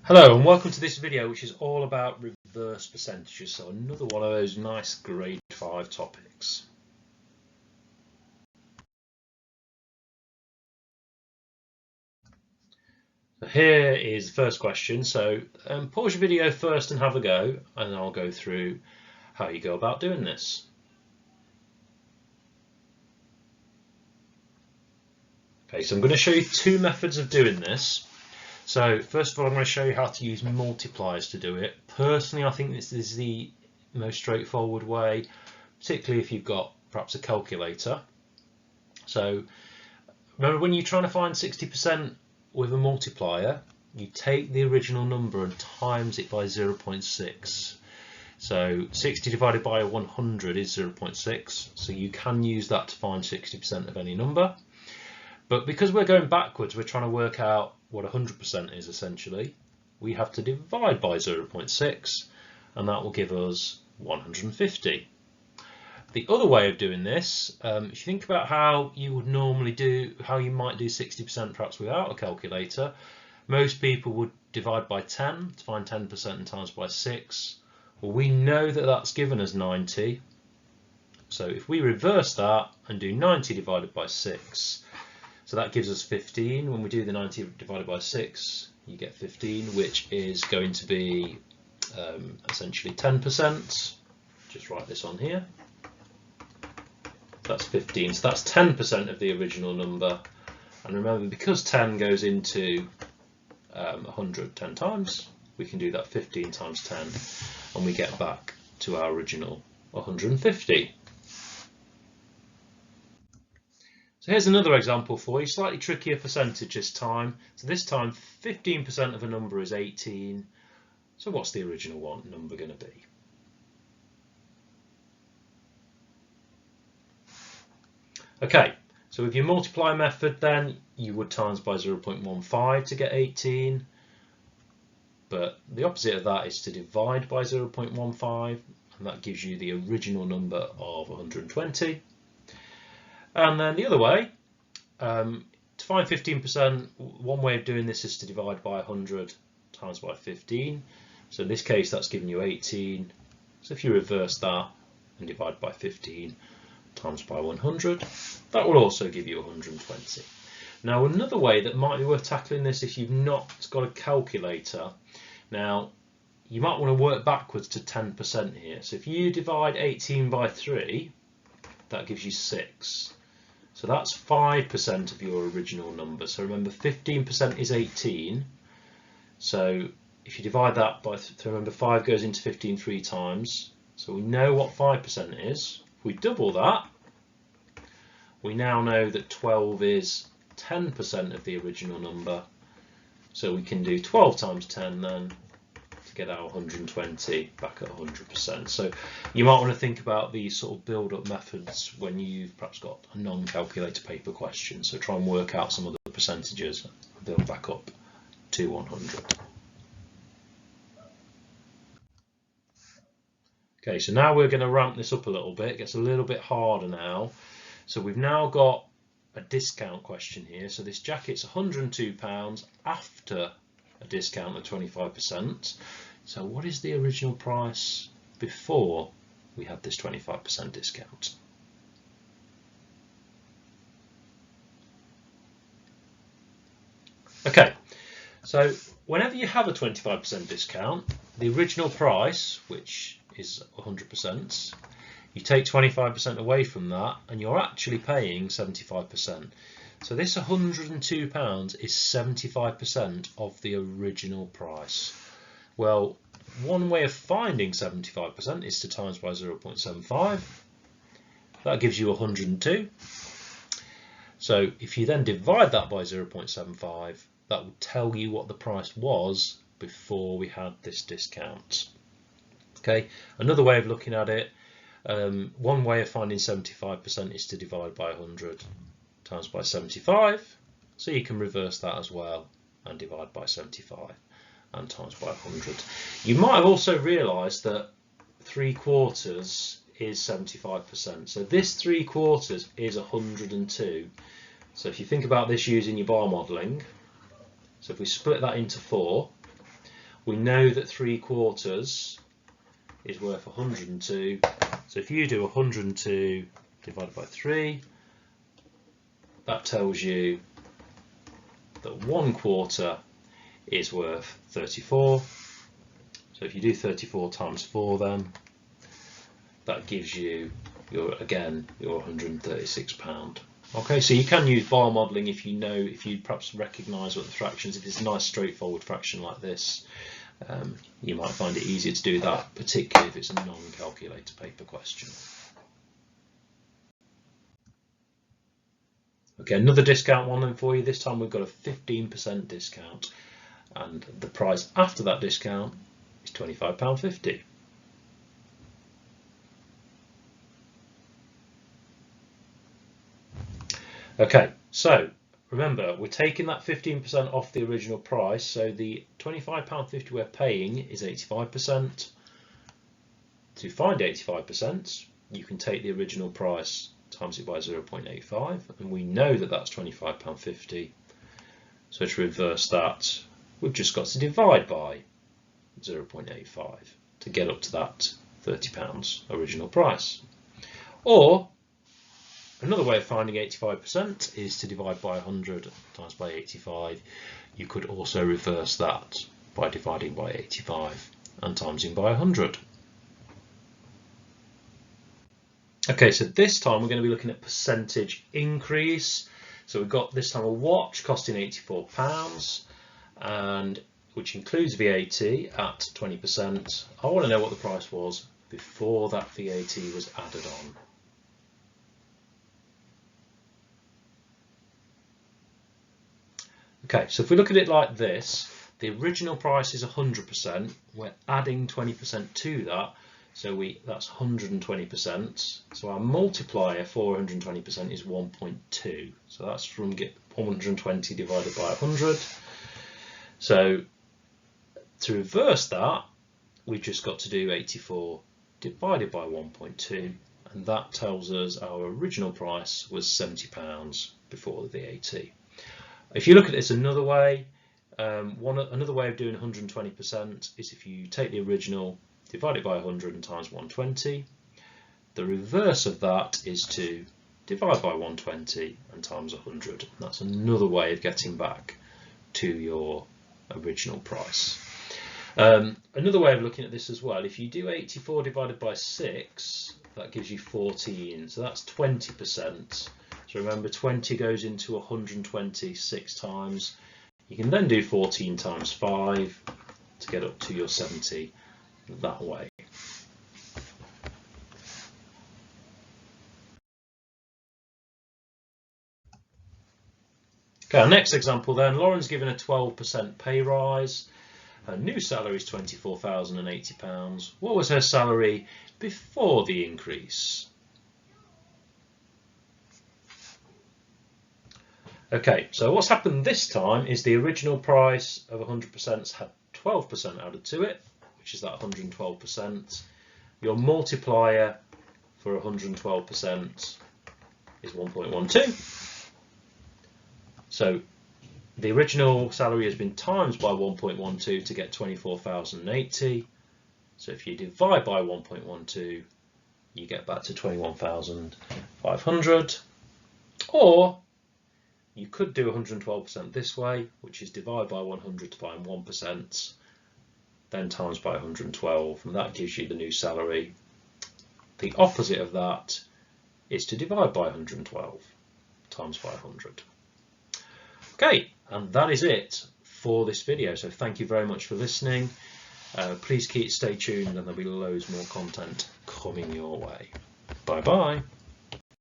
Hello and welcome to this video, which is all about reverse percentages. So another one of those nice grade 5 topics. So here is the first question. So pause your video first and have a go, and I'll go through how you go about doing this. Okay, so I'm going to show you two methods of doing this. So first of all, I'm going to show you how to use multipliers to do it. Personally, I think this is the most straightforward way, particularly if you've got perhaps a calculator. So remember, when you're trying to find 60% with a multiplier, you take the original number and times it by 0.6. So 60 divided by 100 is 0.6. So you can use that to find 60% of any number. But because we're going backwards, we're trying to work out what 100% is essentially. We have to divide by 0.6, and that will give us 150. The other way of doing this, if you think about how you would normally do, how you might do 60% perhaps without a calculator, most people would divide by 10 to find 10% and times by 6. Well, we know that that's given us 90. So if we reverse that and do 90 divided by 6, so that gives us 15. When we do the 90 divided by 6, you get 15, which is going to be essentially 10%. Just write this on here. That's 15. So that's 10% of the original number. And remember, because 10 goes into 100 10 times, we can do that 15 times 10, and we get back to our original 150. So here's another example for you, slightly trickier percentage this time. So this time 15% of a number is 18. So what's the original number going to be? Okay, so with your multiply method then, you would times by 0.15 to get 18. But the opposite of that is to divide by 0.15, and that gives you the original number of 120. And then the other way, to find 15%, one way of doing this is to divide by 100 times by 15. So in this case, that's giving you 18. So if you reverse that and divide by 15 times by 100, that will also give you 120. Now, another way that might be worth tackling this if you've not got a calculator, now you might want to work backwards to 10% here. So if you divide 18 by 3, that gives you 6. So that's 5% of your original number. So remember, 15% is 18. So if you divide that by, remember 5 goes into 15 3 times. So we know what 5% is. If we double that, we now know that 12 is 10% of the original number. So we can do 12 times 10 then to get our 120 back at 100%. So you might want to think about these sort of build-up methods when you've perhaps got a non-calculator paper question. So try and work out some of the percentages and build back up to 100. Okay, so now we're going to ramp this up a little bit. It gets a little bit harder now. So we've now got a discount question here. So this jacket's £102 after a discount of 25%. So what is the original price before we had this 25% discount? Okay, so whenever you have a 25% discount, the original price, which is 100%, you take 25% away from that and you're actually paying 75%. So this £102 is 75% of the original price. Well, one way of finding 75% is to times by 0.75. That gives you 102. So if you then divide that by 0.75, that will tell you what the price was before we had this discount. Okay, another way of looking at it, one way of finding 75% is to divide by 100 times by 75, so you can reverse that as well and divide by 75 and times by 100. You might have also realised that 3/4 is 75%, so this 3/4 is 102. So if you think about this using your bar modelling, so if we split that into 4, we know that 3/4 is worth 102. So if you do 102 divided by 3, that tells you that 1/4 is worth 34. So if you do 34 times 4, then that gives you your £136. Okay, so you can use bar modelling if you perhaps recognise what the fractions. If it's a nice straightforward fraction like this, you might find it easier to do that, particularly if it's a non-calculator paper question. Okay, another discount one then for you. This time we've got a 15% discount, and the price after that discount is £25.50. Okay, so remember, we're taking that 15% off the original price, so the £25.50 we're paying is 85%. To find 85%, you can take the original price times it by 0.85, and we know that that's £25.50. So to reverse that, we've just got to divide by 0.85 to get up to that £30 original price. Or another way of finding 85% is to divide by 100 times by 85. You could also reverse that by dividing by 85 and timesing by 100. Okay, so this time we're going to be looking at percentage increase. So we've got this time a watch costing £84, and which includes VAT at 20%. I want to know what the price was before that VAT was added on. Okay, so if we look at it like this, the original price is 100%. We're adding 20% to that, so that's 120%. So our multiplier for 120% is 1.2. So that's from 120 divided by 100. So to reverse that, we've just got to do 84 divided by 1.2, and that tells us our original price was £70 before the VAT. If you look at this another way, another way of doing 120% is if you take the original, divide it by 100 and times 120. The reverse of that is to divide by 120 and times 100. That's another way of getting back to your original price. Another way of looking at this as well, if you do 84 divided by 6, that gives you 14, so that's 20%. So remember, 20 goes into 120 6 times. You can then do 14 times 5 to get up to your 70 that way. Okay, our next example then, Lauren's given a 12% pay rise. Her new salary is £24,080. What was her salary before the increase? Okay, so what's happened this time is the original price of 100% had 12% added to it, which is that 112%. Your multiplier for 112% is 1.12. So the original salary has been times by 1.12 to get 24,080. So if you divide by 1.12, you get back to 21,500. Or you could do 112% this way, which is divide by 100 to find 1%, then times by 112, and that gives you the new salary. The opposite of that is to divide by 112 times by 100. Okay, and that is it for this video. So thank you very much for listening. Please stay tuned, and there'll be loads more content coming your way. Bye bye.